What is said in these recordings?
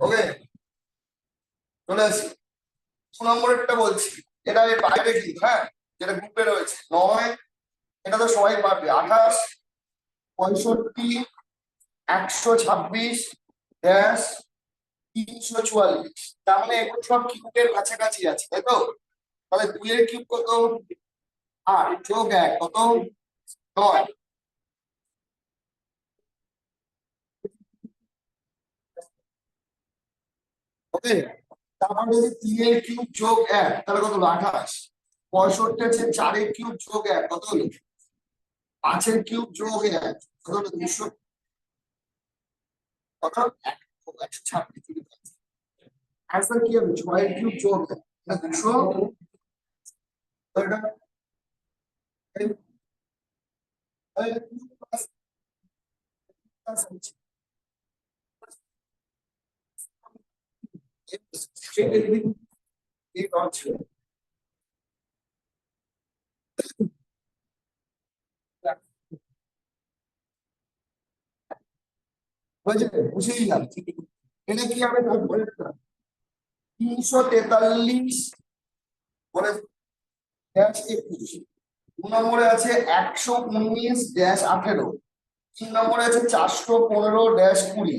ওকে, চলে আসি 2 নম্বরেরটা বলছি। এটা আমি বাইরে কি, হ্যাঁ, যেটা গ্রুপে রয়েছে 9, এটা তো সবাই পারবে। 28, 65, 126 ড্যাশ 344। তার মানে এগুলো সব কিউবের কাছাকাছি আছে, তাই তো? তাহলে 2 এর কিউব কত? 8 যোগ 1 কত? 9। ওকে, তারপর যদি 3 এর কিউব যোগ 1 তাহলে কত হলো? 28। 65 আছে 4 এর কিউব যোগ 1 কত হলো? 5 এর কিউব যোগ 1 কত হলো? 200। কত? 126। আনসার কি হবে? 6 এর কিউব যোগ 1 200। তো এটা বুঝেই গেলাম। এটা কি হবে? 343 বলে ড্যাশ 21। 2 নম্বরে আছে 119-18। 3 নম্বরে আছে 415-20।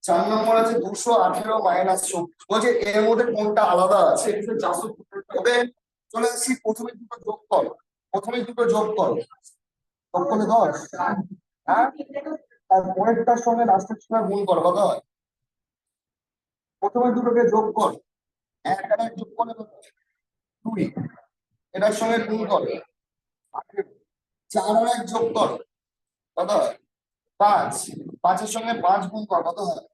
4 নম্বর আছে 218-24। বলছে এর মধ্যে কোনটা আলাদা আছে? ওকে, চলে আসছি। প্রথমে দুটো যোগ করো, প্রথমে দুটো যোগ করো। যোগ করলে 10, হ্যাঁ, আর পরেরটার সঙ্গে লাস্টের সঙ্গে গুণ করো, কত হয়? প্রথমে দুটোকে যোগ কর। এক আর এক যোগ করলে কত হয়? 2। এটার সঙ্গে গুণ করো 18। 4 আর 1 যোগ করো, কত হয়? 5। 5-এর সঙ্গে 5 গুণ কর, কত হয়?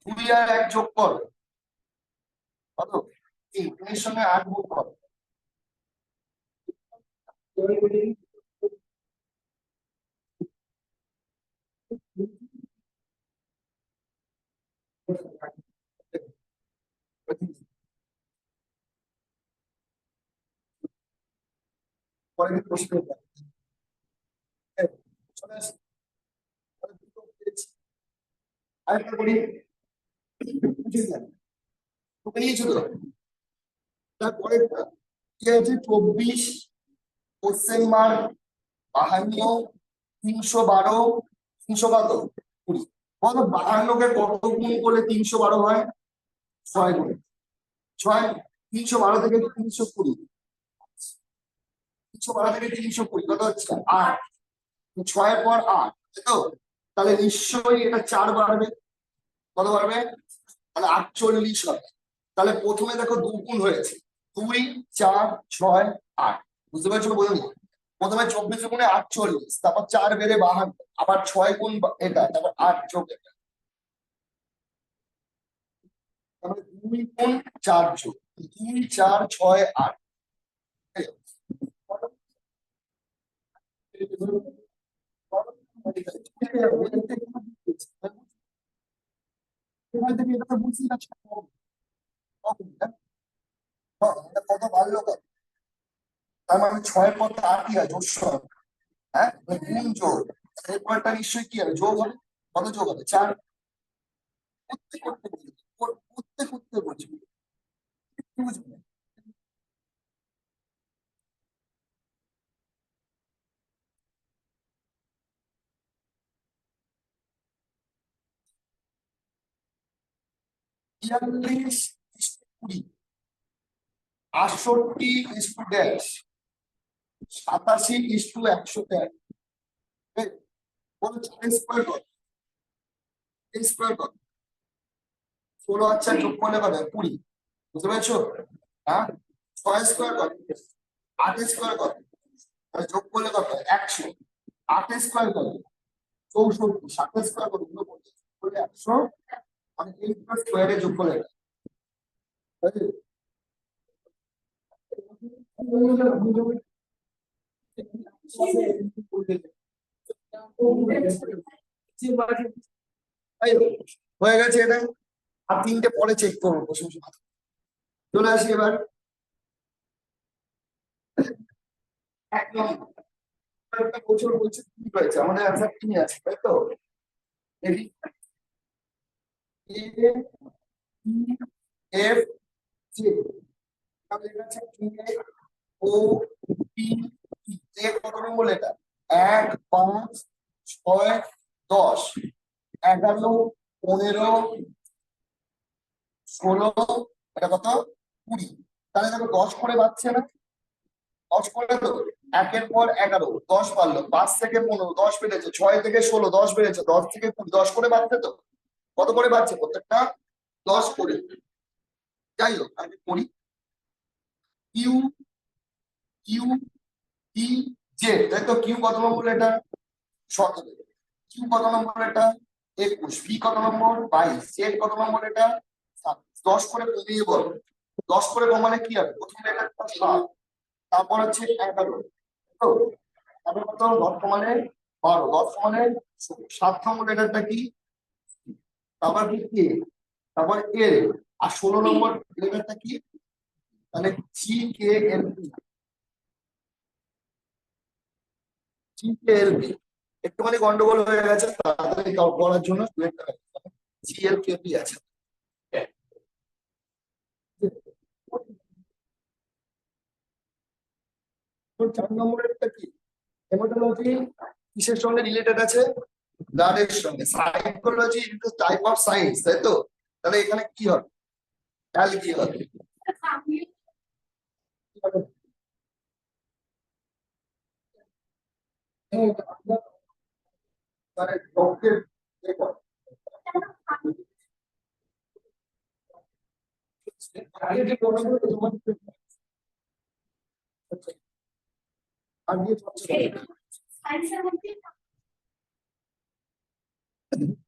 2 আর 1 যোগ কর, কত? 3। 3-এর সঙ্গে 8 গুণ কর। পরের প্রশ্ন চলে আসি। আরেকটা করি, বুঝে যান। তোকে নিয়েছো তো? তারপরে কি আছে? 24, কোশ্চেন মার্ক 52, 312, 300 কত? 20। বলো 52-কে কত গুণ করলে 312 হয়? 6 গুণ। 6, 312 থেকে 320। 312 থেকে 320 কত হচ্ছে? 8। 6-এর পর 8, তাই তো? তাহলে নিশ্চয়ই এটা 4 বাড়বে। কত বাড়বে? তাহলে 48 হবে। তাহলে প্রথমে দেখো 2 গুণ হয়েছে, 2, 4, 6, 8। বুঝতে পারছো? বলুন, প্রথমে 24 গুণে 48, তারপর 4 বেড়ে 52, আবার 6 গুণ এটা, তারপর 8 যোগ এটা, তারপরে 2 গুণ 4 যোগ 2, 4, 6, 8। এটা তো বুঝছি না। এটা কত বাড়লো? কত? তার মানে 6-এর পর 8ই হয়, যোগ হবে। হ্যাঁ, গুণ যোগ। এরপরটা নিশ্চয়ই কি হবে? যোগ হবে। কত যোগ হবে? 4। করতে করতে বুঝবে, করতে করতে বুঝবে, বুঝবে। বিয়াল্লিশ ইস্টু 20, 68 ইস্টু ড্যাশ, 87 ইস্টু 113। বলো 4 স্কোয়ার কত? স্কোয়ার কত? 16 আর 4 যোগ করলে কত হয়? 20। বুঝতে পেরেছো? হ্যাঁ, 6 স্কোয়ার কত? 8 স্কোয়ার কত? তাহলে যোগ করলে কত হয়? 100। 8 স্কোয়ার কত? 64। 7 স্কোয়ার কত? 100। মানে এই স্কোয়ারে যোগ করলে তাই তো? হয়ে গেছে এটা। আর 3টে পরে চেক করবো, বসে বসে মাথা। চলে আসি এবার 1 নম্বর। একটা বছর বলছে কি হয়েছে, আমাদের অ্যান্সার কি আছে, তাই তো? দেখি এ ই এফ জে, তাহলে এটা হচ্ছে কে ও পি ই। জে কত নম্বর লেটার? 1 5 6 10 11 15 16, এটা কত 20। তাহলে দেখো 10 করে বাড়ছে না? 10 করে তো একের পর 11, 10 বাড়লো, 5 থেকে 15, 10 বেড়েছে, 6 থেকে 16, 10 বেড়েছে, 10 থেকে 20, 10 করে বাড়ছে তো। কত করে বাড়ছে প্রত্যেকটা? 10 করে। যাই হোক আমি করি। কিউ কিউ ই জেড, তাই তো। কিউ কত নম্বর লেটার? 17। কিউ কত নম্বর লেটার? 21। ভি কত নম্বর? 22। জেড কত নম্বর লেটার? 27। 10 করে কমিয়ে বল। 10 করে কমালে কি হবে? প্রথম লেটারটা 7, তারপর হচ্ছে 11, তো তারপর কত? 10 কমালে 12, 10 কমালে 7 নম্বর লেটারটা কি? তারপর কি? তারপর এল। আর 16 নম্বর লেটারটা কি? তাহলে জি কে এল পি। জি কে এল পি একটুখানি গন্ডগোল হয়ে গেছে, তাড়াতাড়ি করার জন্য জি এল কে পি আছে। তো 4 নম্বরেরটা কি? হেমাটোলজি কিসের সঙ্গে রিলেটেড আছে? ব্লাডের সঙ্গে। Psychology is type of science, তাই তো। তাহলে এখানে কি হবে? তাহলে কি হবে? মানে ডক্টর আগে যে প্রশ্ন তোমার আগে চলছে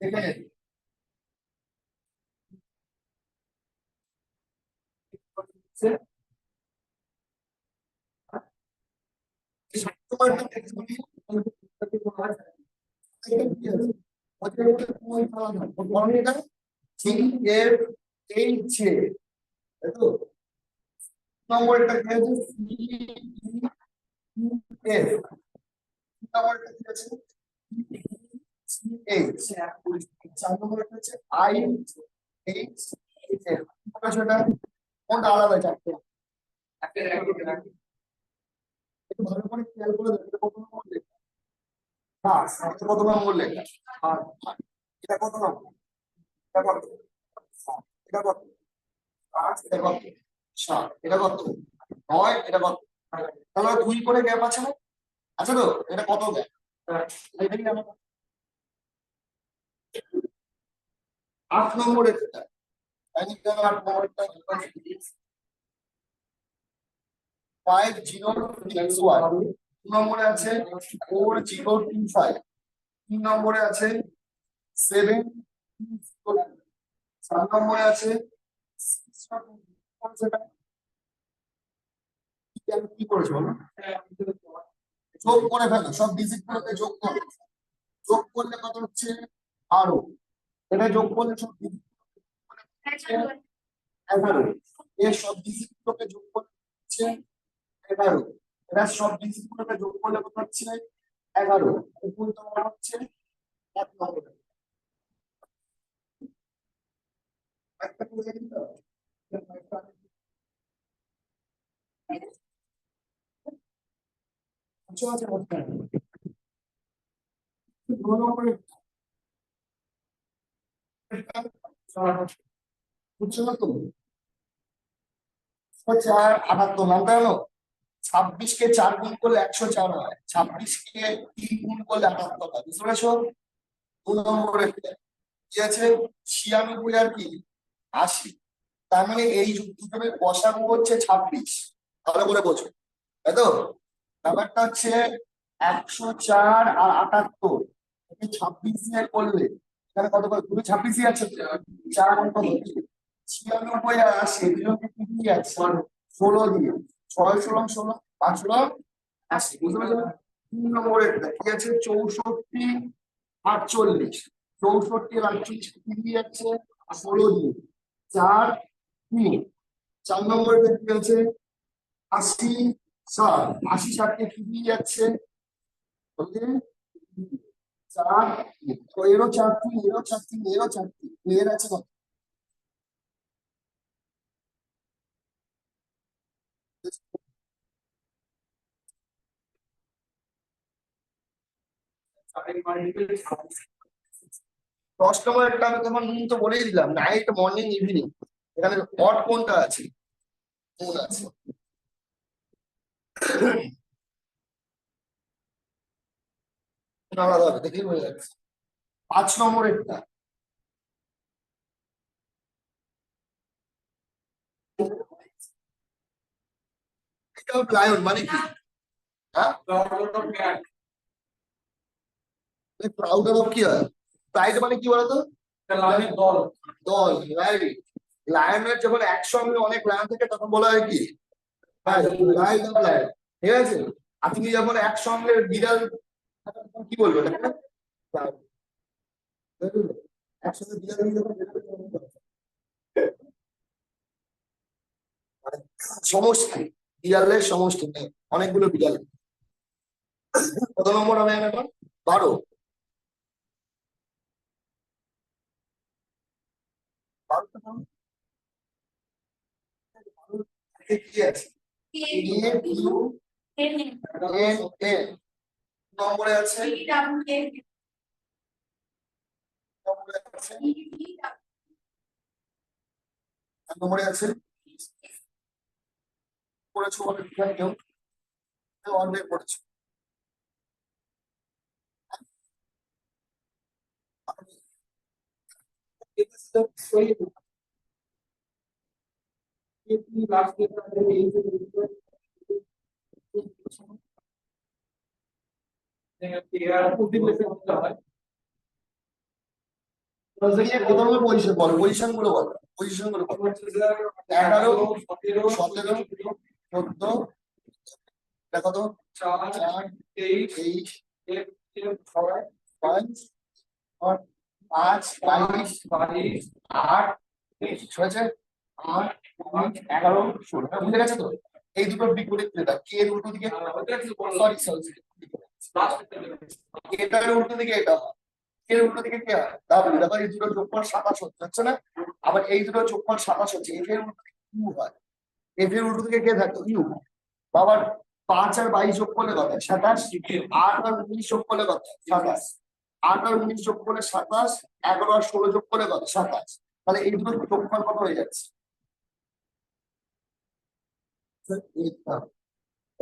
এখানে তোমার এটা জি এর এইচ এ, তাই তো। নম্বরটা কি আছে? C S. নম্বরটা কি আছে? C H. 4 নম্বরটা হচ্ছে আই এইচ এফ। সেটা কোনটা আলাদা চারটে? একটু ভালো করে খেয়াল করে দেখো এটা কত নম্বর লেখা। হ্যাঁ, এটা কত নম্বর লেখা? আর এটা কত নম্বর? এটা কত? এটা কত? 5, এটা কত? 7, এটা কত? 9, এটা কত? তাহলে 2 করে গ্যাপ আছে না? আছে তো। এটা কত গ্যাপ? এটা কি আমার 8 নম্বরের এটা। তাই কি? 8 নম্বরটা 5061। 2 নম্বরে আছে 4025। 3 নম্বরে আছে 7, 4 নম্বরে আছে 6, কি করেছো বলো? যোগ করে ফেলো, সব ডিজিট গুলোকে যোগ করো। যোগ করলে কত হচ্ছে? আরো। এটা যোগ করলে সব digit হচ্ছে 11। এর সব ডিজিট গুলোকে যোগ করলে হচ্ছে 11। এটা সব ডিজিট গুলোকে যোগ করলে কত হচ্ছে? 11। উপর তোমার হচ্ছে 1 নম্বর। একটা করে দিন তো। আচ্ছা আচ্ছা আচ্ছা। 2 নম্বরের বুঝছো না তো? 478 নামটা হলো। 26 কে 4 গুণ করলে 104 হয়, 26 কে 3 গুণ করলে 78 হয়। বুঝতে পেরেছো? 2 নম্বরে কি আছে? 96 আর কি 80। তার মানে এই দুটোর গসাগু হচ্ছে 26। ভালো করে বোঝো, তাই তো। ব্যাপারটা হচ্ছে 104 আর 78, 26 দিয়ে করলে এখানে কত করে? তুমি 26ই আছে, 4 গুণ কত? 96 আর 80, দুটোকে কি দিয়ে আছে? 16 দিয়ে। 6 16 16, 5 16 80। বুঝতে পেরেছো? 3 নম্বরে কি আছে? 64 48। 64 আর 48 কি দিয়ে যাচ্ছে? 16 দিয়ে। 4 3। 4 নম্বরে কি আছে? 80 60। 80 60 কি দিয়ে যাচ্ছে? বলতে 4 তিন। তো এরও 4 3, এরও 4 3, এরও 4 3, এর আছে কত? 10 নম্বরেরটা আমি তোমার তো বলেই দিলাম, নাইট মর্নিং ইভিনিং। এখানে অড কোনটা আছে? কোন আছে? আলাদা হবে, দেখেই বোঝা যাচ্ছে। 5 নম্বরেরটা লায়ন মানে কি? হ্যাঁ, প্রাউড অফ কি হয়? প্রাইড মানে কি বলতো? দল। দল, রাইট। লায়নের যখন একসঙ্গে অনেক লায়ন থাকে তখন বলা হয় কি? Pride of lion. ঠিক আছে। আর তুমি যখন একসঙ্গে বিড়াল কি বলবো এটাকে? Pride। একসঙ্গে বিড়াল যখন মানে সমষ্টি, বিড়ালের সমষ্টি নেই, অনেকগুলো বিড়াল। কত নম্বর হবে এখন? 12। কি আছে? নম্বরে আছে, নম্বরে আছে পড়েছো বলে কেউ অনেক পড়েছো। প্রথমে পজিশন বলো, পজিশন গুলো বলো, পজিশন গুলো বলো। 11, 17, 14, দেখো তো 4, 23, 5, 22, 8, হয়েছে 8, 11, 16। বুঝে গেছে তো? এই দুটো বিপরীত লেখা, কে এর উল্টো দিকে, সরি সরি, এটার উল্টো দিকে এটা হয়, এর উল্টো দিকে কি হয়? ডাব্লিউ। দেখো এই দুটো যোগফল 27 হচ্ছে না? আবার এই দুটো যোগফল 27 হচ্ছে, এফ এর উল্টো দিকে ইউ হয়। এফ এর উল্টো দিকে কে থাকে? ইউ। বাবার 5 আর 22 যোগ করলে কত? 27। 8 আর 19 যোগ করলে কত? 27। 8 আর 19 যোগ করলে 27। 11 আর 16 যোগ করলে কত? 27। তাহলে এই দুটো যোগফল কত হয়ে যাচ্ছে?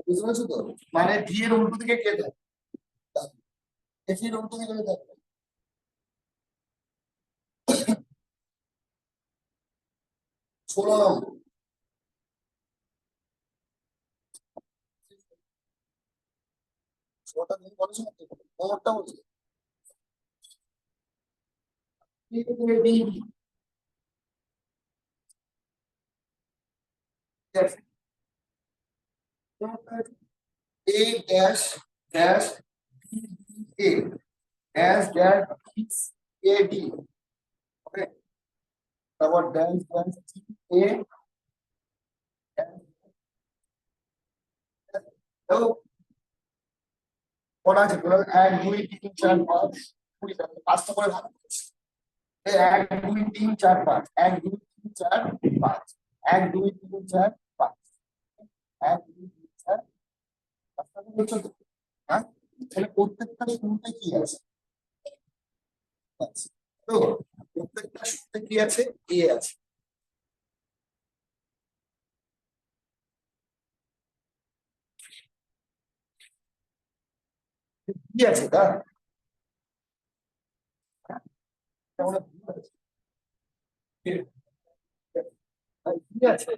বুঝতে পারছো তো? মানে ডি এর উল্টো দিকে কে থাকে? এফ এর উল্টো দিকে কে থাকে? 16 নম্বর। ষোলোটা তুমি বলেছো না তো? নম্বরটা বলছি। A dash dash A dash dash A D, okay, তারপর dash dash A তো কটা আছে তোর? 1 2 3 4 5 20, পাঁচটা করে ভাগ করেছি। 1 2 3 4 5, 1 2 3 4 5, 1 2 3 4 5, 1 2 3 4 পাঁচটা করছো তো? হ্যাঁ, তাহলে প্রত্যেকটা শুরুতে কি আছে? আছে। তো প্রত্যেকটা শুরুতে কি আছে? এ আছে। কি আছে তা? কেমন আছে? কি আছে?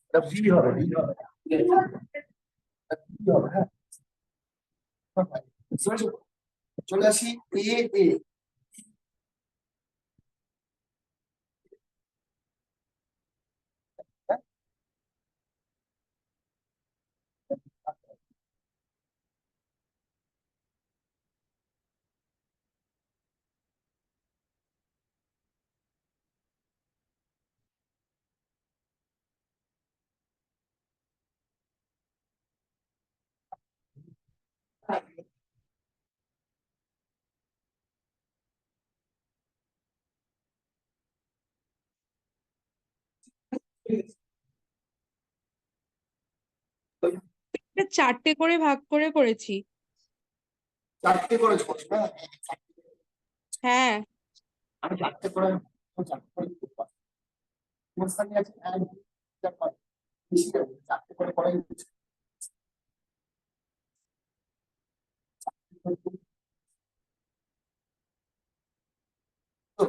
এটা ভি হবে, ভি হবে, ভি হবে। হ্যাঁ, চলে চলে আসি এ এ। চারটে করে ভাগ করে করেছি। চারটে করে করছো না? হ্যাঁ আমি চারটে করে, চারটে করে করতে পারি। মাঝখানে আছে এক, দুই, তিন, চার, পাঁচ, বেশি যাবে, চারটে করে করাই উচিত। তো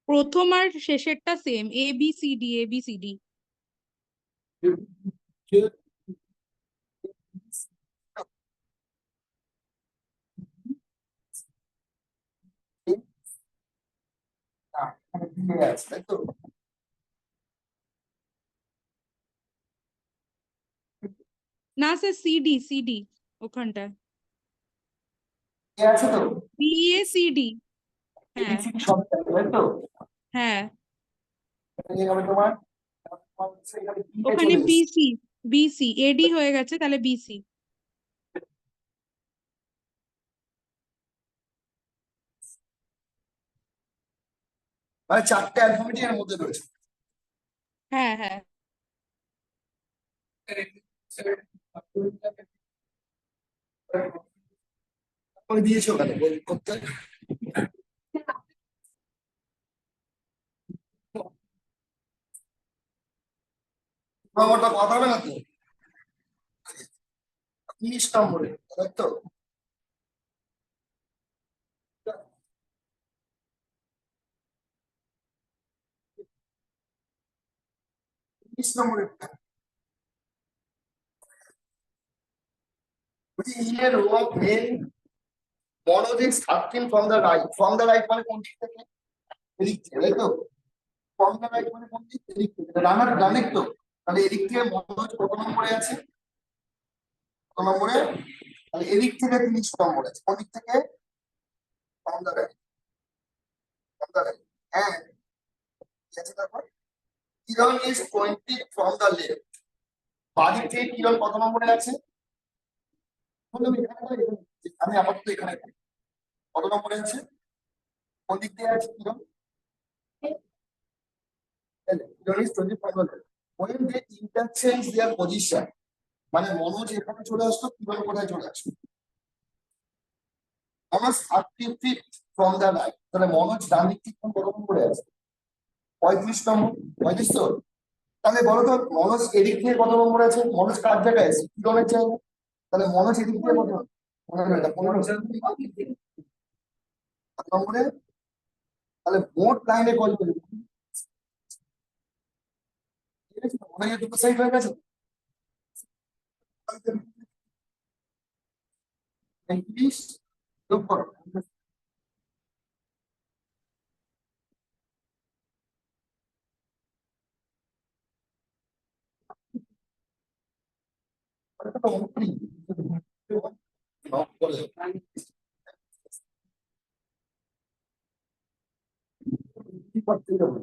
প্রথম আর শেষেরটা সেম, এ বি সি ডি, এ বি সি ডি। আছে তাই তো? না স্যার, সিডি সিডি ওখানটায়, এ আছে তো? B A C D. হ্যাঁ এবিসিডি সব আছে তাই তো? হ্যাঁ, এই হবে তোমার, তোমার হচ্ছে এখানে বি এ ওখানে চলে এসেছে। বিসি, বিসি এডি হয়ে গেছে, তাহলে বিসি। মানে চারটে অ্যালফাবেটই এর মধ্যে রয়েছে। হ্যাঁ হ্যাঁ, করে দিয়েছো ওখানে বই করতে। নম্বরটা কথা হবে না তো? 30 নম্বরে তাই তো? 30 নম্বরে ইয়ে রো অফ মেন মনোজিক স্টার্টিং ফ্রম দ্য রাইট মানে কোন দিক থেকে? এদিক থেকে তাই তো? ফ্রম দ্য রাইট মানে কোন দিক? এদিক থেকে, রানার ডানের তো। তাহলে এদিক থেকে মনোজ কত নম্বরে আছে? কত নম্বরে? তাহলে এদিক থেকে 30 নম্বর আছে, কোন দিক থেকে? From the right, from the right. হ্যাঁ, কি আছে তারপর? Kiran is pointing from the left. বাদিক থেকে কিরণ কত নম্বরে আছে? বললাম এখানে না, এখানে। আমি আপাতত এখানে কত নম্বরে আছে? কোন দিক দিয়ে আছে কিরণ? কিরণ ইজ 25 নম্বরে। when they interchange their position, মানে মনোজ এখানে চলে আসতো, কিরণ কোথায় চলে আসতো? Manoj 30 feet from the right, তাহলে মনোজ ডান দিক থেকে কত নম্বরে আছে? 35 নম্বর। 35 তো? তাহলে বলো তো মনোজ এদিক থেকে কত নম্বর আছে? মনোজ কার জায়গায় আছে? কিরণের জায়গায়। তাহলে মনোজ এদিক থেকে কত? 15 নম্বরে। তাহলে মোট লাইনে কল করবে, ঠিক আছে? মনে হয় দুটো সাইড হয়ে গেছে। 35 যোগ করো। ওটা তো 29। নক করে কি করতে হবে?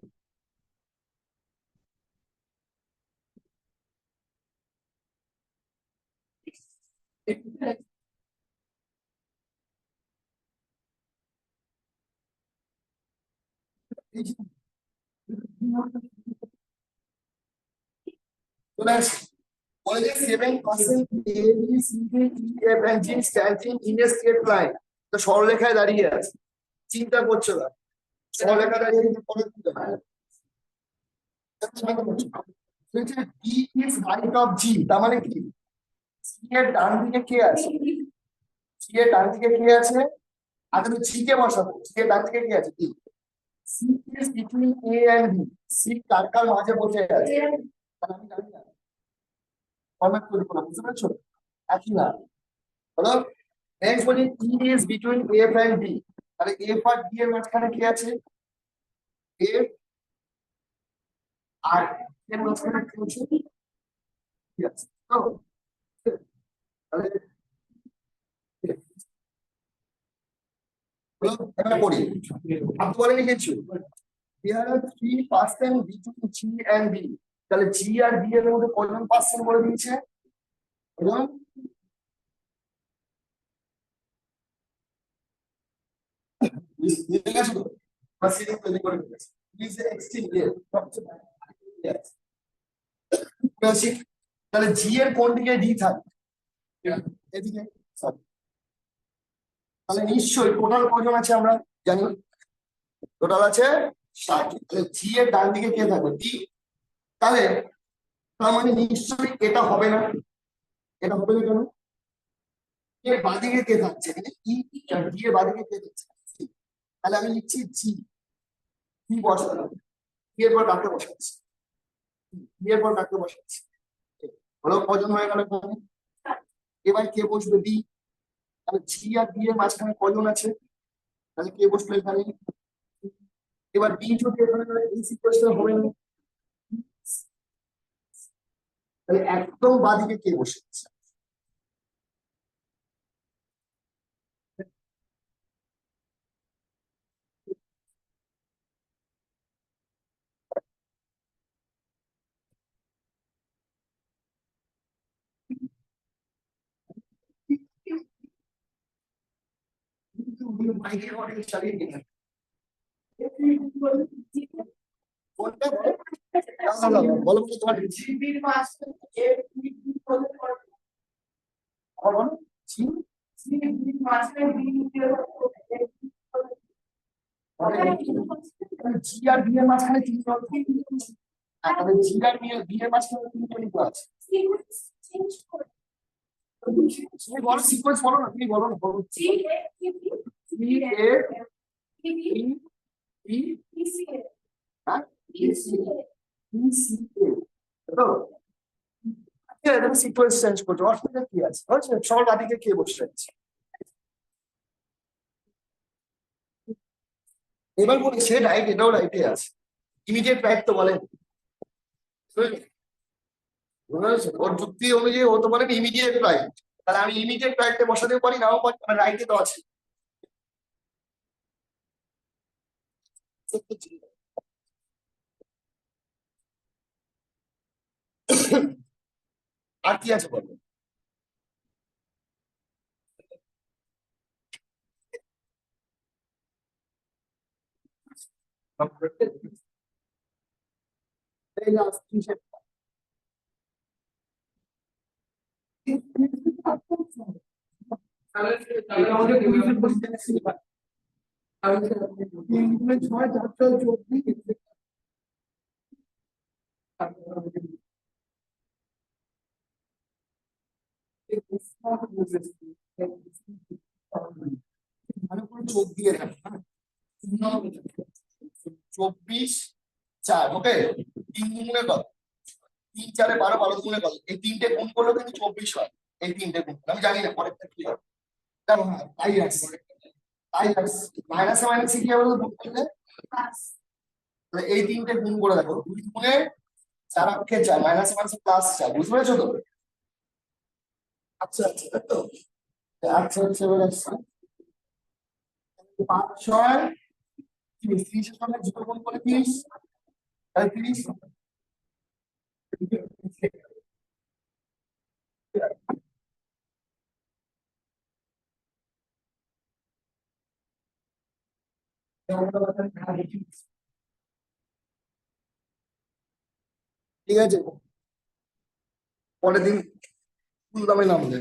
চলে আসি। বলে যে 7% A B C D E F and G standing in a straight line. তো সরলরেখায় দাঁড়িয়ে আছে, চিন্তা করছো না। সরলরেখা দাঁড়িয়ে কিন্তু পরে দিতে হয়। ডি ইজ রাইট অফ জি, তার মানে কি? সি এর ডান দিকে কে আছে? সি এর ডান দিকে কে আছে? আগে তো জি কে বসাবো। সি এর ডান দিকে কে আছে? D. C is between A and B. C কার কার মাঝে বসে আছে? তাহলে আমি জানি না, ফরম্যাট তৈরি করলাম, বুঝতে পেরেছো? একই না, হলো। নেক্সট বলি E is between F and D. তাহলে এফ আর ডি এর মাঝখানে কি আছে? এফ আর এর মাঝখানে কি আছে? ডি আছে তো? তাহলে হলো, এখানে পড়ি। আপনি বলেনি কিছু? There are 3% between G and B. তাহলে জি আর বি এর মধ্যে কয়জন পার্সেন্ট বলে দিয়েছে? এবং বুঝে গেছো তো? বা সিরিজ তৈরি করে দিয়েছে। প্লিজ এক্সট্রিম সবচেয়ে আসি, তাহলে জি এর কোন দিকে ডি থাকবে? এদিকে। Sorry. তাহলে নিশ্চয়ই টোটাল কজন আছে আমরা জানি, টোটাল আছে 7। তাহলে জি এর ডান দিকে কে থাকবে? ডি। তাহলে তার মানে নিশ্চয়ই এটা হবে না, এটা হবে না কেন? এর বাদিকে কে থাকছে? এখানে ই, ডি এর বাদিকে কে থাকছে? C। তাহলে আমি লিখছি জি, জি বসানো, জি এর পর ডাকে বসাচ্ছি, জি এর পর ডাকে বসাচ্ছি। হলো কজন হয়ে গেল এখানে? এবার কে বসবে? ডি। তাহলে জি আর ডি এর মাঝখানে কজন আছে? তাহলে কে বসলো এখানে? এবার বি যদি এখানে এই সিকোয়েন্সটা হবে না, তাহলে একদম বাদিকে কে বসে আছে? বাইরে অনেক চালিয়ে নিয়ে কোনটা বলো? বলো বলো তোমার জিবির মাঝখানে বলো জি, জিবির মাঝখানে জি আর বি এর মাঝখানে তিনজন, তাহলে জি আর বি এর মাঝখানে তিনজন আছে। তুমি বলো সিকোয়েন্স বলো না, তুমি বলো না, বলো জি এ বি বি হ্যাঁ বি সি এ, তো এটা সিকোয়েন্স চেঞ্জ করছো, অসুবিধা কি আছে? হচ্ছে সবার বাদিকে কে বসে আছে? এবার বলি সে রাইট, এটাও রাইটে আছে, ইমিডিয়েট রাইট তো বলে, ওর যুক্তি অনুযায়ী ও তো বলেন ইমিডিয়েট রাইট, তাহলে আমি ইমিডিয়েট রাইটে বসাতেও পারি, নাও পারি, রাইটে তো আছে। আর কি আছে বলো? এই last কিসের? তাহলে আমাদের পরিচয় বলতে গেছি, তাহলে 6 4 24 ভালো করে চোখ দিয়ে রাখ, হ্যাঁ? 24 4, ওকে। 3 গুণে কত? 3 4 12, 12 গুণে কত? এই তিনটে গুণ করলে কিন্তু 24 হয়। এই তিনটে গুণ করলে। আমি জানি না পরেরটা কি হবে, দেখো হ্যাঁ তাই আছে, তাই আছে। মাইনাসে মাইনাসে কি হবে গুণ করলে? তাহলে এই তিনটে গুণ করে দেখো, 2 গুণে 4 অক্ষে 4, মাইনাসে মাইনাসে +4, বুঝতে পেরেছো তো? আচ্ছা আচ্ছা, তাই তো। আচ্ছা আচ্ছা, এবার আসছে 5 6 30, 30 এর সঙ্গে 0 গুণ করে 30, তাহলে 30। ঠিক আছে, পরের দিন ফুল দামে নামবে।